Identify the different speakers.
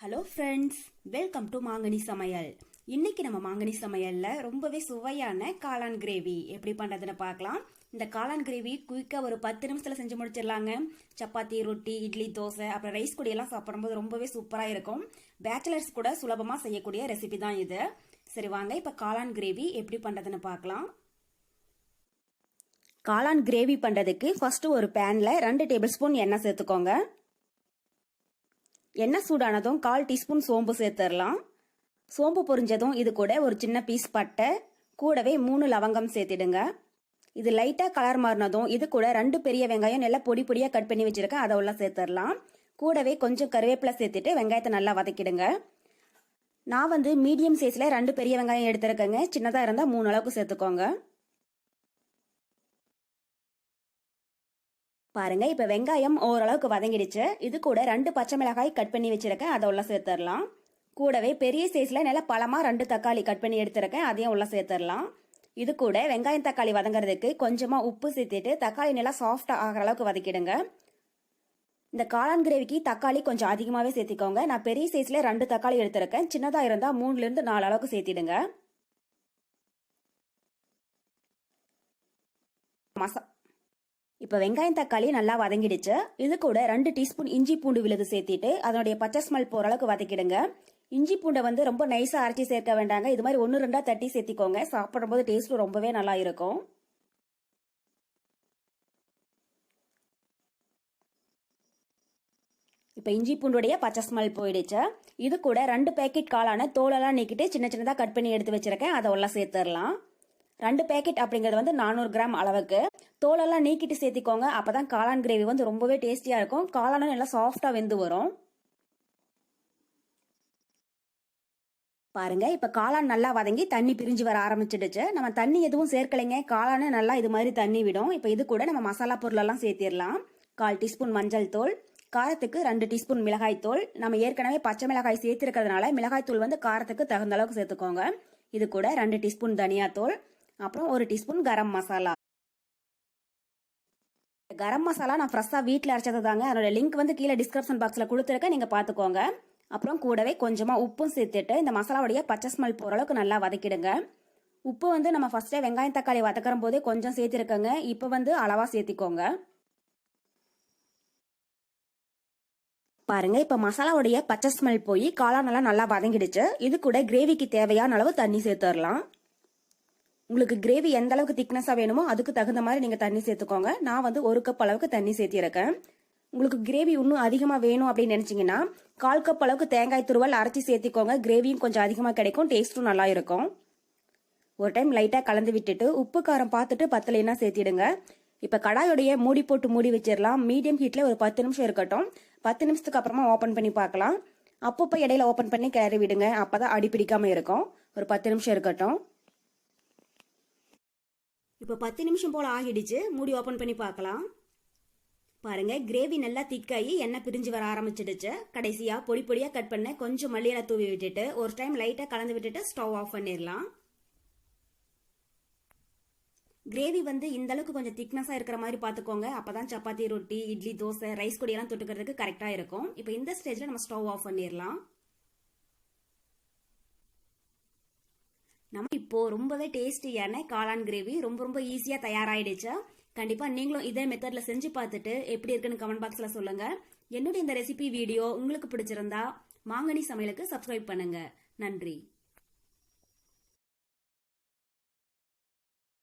Speaker 1: Hello friends, welcome to மாங்கனி சமையல். இன்னைக்கு நம்ம மாங்கனி சமையல்ல ரொம்பவே சுவையான காளான் கிரேவி எப்படி பண்றதுன்னு பார்க்கலாம். இந்த காளான் கிரேவி குயிக்கா ஒரு 10 நிமிஷத்துல செஞ்சு முடிச்சிடலாங்க. சப்பாத்தி, ரொட்டி, இட்லி, தோசை, அப்புறம் ரைஸ் கூட எல்லாம் சாப்பிடும்போது ரொம்பவே சூப்பரா இருக்கும். பேச்சுலர்ஸ் கூட சுலபமா செய்யக்கூடிய ரெசிபி தான் இது. சரி வாங்க, இப்ப காளான் கிரேவி எப்படி பண்றதுன்னு பார்க்கலாம். காளான் கிரேவி பண்றதுக்கு ஃபர்ஸ்ட் ஒரு பேன்ல 2 டேபிள் ஸ்பூன் எண்ணெய் சேர்த்துக்கோங்க. எண்ணெய் சூடானதும் 1/4 டீஸ்பூன் சோம்பு சேர்த்துடலாம். சோம்பு பொரிஞ்சதும் இது கூட ஒரு சின்ன பீஸ் பட்டை, கூடவே 3 லவங்கம் சேர்த்திடுங்க. இது லைட்டா கலர் மாறினதும் இது கூட 2 பெரிய வெங்காயம் நல்லா பொடி பொடியா கட் பண்ணி வச்சிருக்கேன், அதை உள்ள சேர்த்துடலாம். கூடவே கொஞ்சம் கருவேப்பிலை சேர்த்துட்டு வெங்காயத்தை நல்லா வதக்கிடுங்க. நான் மீடியம் சைஸ்ல 2 பெரிய வெங்காயம் எடுத்திருக்கேங்க. சின்னதா இருந்தா 3 அளவுக்கு சேர்த்துக்கோங்க. பாருங்க, இப்ப வெங்காயம் ஓரளவுக்கு வதங்கிடுச்சு. இது கூட 2 பச்சை மிளகாய் கட் பண்ணி வச்சிருக்கேன், அதை உள்ள சேர்த்துடலாம். கூடவே பெரிய சைஸ்ல நல்ல பழமா 2 தக்காளி கட் பண்ணி எடுத்திருக்கேன், அதையும் உள்ள சேர்த்துடலாம். இது கூட வெங்காயம் தக்காளி வதங்குறதுக்கு கொஞ்சமா உப்பு சேர்த்துட்டு தக்காளி நல்லா சாஃப்டா ஆகிற அளவுக்கு வதக்கிடுங்க. இந்த காளான் கிரேவிக்கு தக்காளி கொஞ்சம் அதிகமாவே சேர்த்திக்கோங்க. நான் பெரிய சைஸ்ல 2 தக்காளி எடுத்திருக்கேன், சின்னதா இருந்தா 3ல இருந்து 4 அளவுக்கு சேர்த்திடுங்க. இப்ப வெங்காயம் தக்காளி நல்லா வதங்கிடுச்சு. இது கூட 2 டீஸ்பூன் இஞ்சி பூண்டு விழுது சேர்த்திட்டு அதனுடைய பச்சை ஸ்மெல் போற அளவுக்கு வதக்கிடுங்க. இஞ்சி பூண்டை ரொம்ப நைஸா அரைச்சி சேர்க்க வேண்டாங்க. இது மாதிரி 1-2 தட்டி சேர்த்திக்கோங்க. சாப்பிடும்போது டேஸ்ட் ரொம்பவே நல்லா இருக்கும். இப்ப இஞ்சி பூண்டுடைய பச்சை ஸ்மெல் போயிடுச்சு. இது கூட 2 பேக்கெட் காளான தோலெல்லாம் நீக்கிட்டு சின்ன சின்னதா கட் பண்ணி எடுத்து வச்சிருக்கேன், அதை உள்ள சேர்த்துடலாம். 2 பேக்கெட் அப்படிங்கிறது 400 கிராம் அளவுக்கு. தோலெல்லாம் நீக்கிட்டு சேர்த்திக்கோங்க. அப்பதான் காளான் கிரேவி ரொம்பவே டேஸ்டியா இருக்கும். காளானும் நல்லா சாஃப்டா வெந்து வரும். பாருங்க, இப்ப காளான் நல்லா வதங்கி தண்ணி பிரிஞ்சு வர ஆரம்பிச்சிடுச்சு. நம்ம தண்ணி எதுவும் சேர்க்கலைங்க. காளானு நல்லா இது மாதிரி தண்ணி விடும். இப்ப இது கூட நம்ம மசாலா பொருள் எல்லாம் சேர்த்திடலாம். 1/4 டீஸ்பூன் மஞ்சள் தூள், காரத்துக்கு 2 டீஸ்பூன் மிளகாய் தூள். நம்ம ஏற்கனவே பச்சை மிளகாய் சேர்த்திருக்கிறதுனால மிளகாய் தூள் காரத்துக்கு தகுந்த அளவுக்கு சேர்த்துக்கோங்க. இது கூட 2 டீஸ்பூன் தனியா தூள், அப்புறம் 1 டீஸ்பூன் கரம் மசாலா. கரம் மசாலா நான் ஃப்ரெஷ்ஷா வீட்டில் அரைச்சது தாங்க. அதோட லிங்க் கீழே டிஸ்கிரிப்ஷன் பாக்ஸ்ல கொடுத்துருக்கேன், நீங்க பாத்துக்கோங்க. அப்புறம் கூடவே கொஞ்சமா உப்பும் சேர்த்துட்டு இந்த மசாலாவுடைய பச்சை ஸ்மெல் போற அளவுக்கு நல்லா வதக்கிடுங்க. உப்பு நம்ம ஃபர்ஸ்டே வெங்காயம் தக்காளி வதக்கிற போதே கொஞ்சம் சேர்த்திருக்கோங்க. இப்ப அளவா சேர்த்திக்கோங்க. பாருங்க, இப்ப மசாலாவுடைய பச்சை ஸ்மெல் போய் காளான் நல்லா வதங்கிடுச்சு. இது கூட கிரேவிக்கு தேவையான அளவு தண்ணி சேர்த்துடலாம். உங்களுக்கு கிரேவி எந்த அளவுக்கு திக்னஸா வேணுமோ அதுக்கு தகுந்த மாதிரி நீங்க தண்ணி சேர்த்துக்கோங்க. நான் 1 கப் அளவுக்கு தண்ணி சேர்த்திருக்கேன். உங்களுக்கு கிரேவி இன்னும் அதிகமா வேணும் அப்படின்னு நினைச்சீங்கன்னா 1/4 கப் அளவுக்கு தேங்காய் துருவல் அரைச்சி சேர்த்திக்கோங்க. கிரேவியும் கொஞ்சம் அதிகமா கிடைக்கும், டேஸ்டும் நல்லா இருக்கும். ஒரு டைம் லைட்டா கலந்து விட்டுட்டு உப்பு காரம் பார்த்துட்டு பத்தலைன்னா சேர்த்திடுங்க. இப்ப கடாயோடைய மூடி போட்டு மூடி வச்சிடலாம். மீடியம் ஹீட்ல ஒரு 10 நிமிஷம் இருக்கட்டும். 10 நிமிஷத்துக்கு அப்புறமா ஓபன் பண்ணி பார்க்கலாம். அப்பப்ப இடையில ஓபன் பண்ணி கிளறி விடுங்க, அப்பதான் அடி பிடிக்காம இருக்கும். ஒரு 10 நிமிஷம் இருக்கட்டும். இப்ப 10 நிமிஷம் போல ஆகிடுச்சு. மூடி ஓபன் பண்ணி பார்க்கலாம். பாருங்க, கிரேவி நல்லா திக்காயி எண்ணெய் பிரிஞ்சு வர ஆரம்பிச்சிடுச்சு. கடைசியா பொடி பொடியா கட் பண்ண கொஞ்சம் மல்லியில தூவி விட்டுட்டு ஒரு டைம் லைட்டா கலந்து விட்டுட்டு ஸ்டவ் ஆஃப் பண்ணிடலாம். கிரேவி இந்த அளவுக்கு கொஞ்சம் திக்னஸா இருக்கிற மாதிரி பாத்துக்கோங்க. அப்பதான் சப்பாத்தி, ரொட்டி, இட்லி, தோசை, ரைஸ் கூட எல்லாம் தொட்டுக்கிறதுக்கு கரெக்டா இருக்கும். இப்ப இந்த ஸ்டேஜ்ல நம்ம ஸ்டவ் ஆஃப் பண்ணிடலாம். நம்ம இப்போ ரொம்பவே டேஸ்டியான காளான் கிரேவி ரொம்ப ஈஸியா தயாராயிடுச்சு. கண்டிப்பா நீங்களும் இதே மெத்தட்ல செஞ்சு பார்த்துட்டு எப்படி இருக்குன்னு கமெண்ட் பாக்ஸ்ல சொல்லுங்க. என்னுடைய இந்த ரெசிபி வீடியோ உங்களுக்கு பிடிச்சிருந்தா மாங்கனி சமையலுக்கு சப்ஸ்கிரைப் பண்ணுங்க. நன்றி.